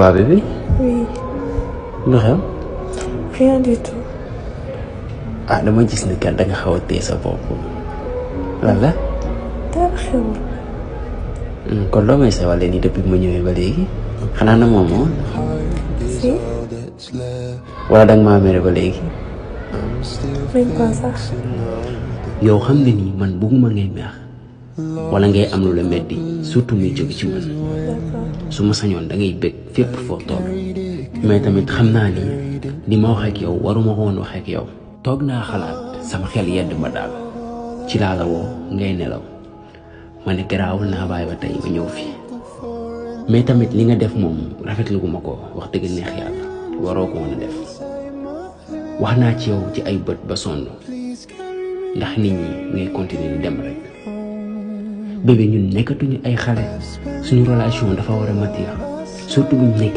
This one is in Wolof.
Va bébé? Oui. Lu xew? Rien du tout. Ah dama gis ne kat da nga xaw a téye sa bopp. Lan la? Dara xewul. Kon loo may sawale ni depuis ma ñëwee ba léegi? Xanaa na moom woon? Si. Wala da nga maa mere ba léegi? Même pas sax. Yow xam nga ni man bëgguma ngay mer wala ngay am lu la metti surtout muy jóge ci man. D'accord. su ma sañoon da ngay bëgg fépp foo toll mais tamit xam naa ni li ma wax ak yow waruma ko woon wax ak yow. toog naa xalaat sama xel yedd ma daal ci laa la woo ngay nelaw ma ne garaawul naa bàyyi ba tey ma ñëw fii mais tamit li nga def moom rafetlu gu ma ko wax dëgg neex yàlla waroo ko woon a def wax naa ci yow ci ay bët ba sonn ndax nit ñi ngay continuer di dem rek bébé ñun nekkatuñu ay xale suñu relation dafa war a mature surtout buñ nekk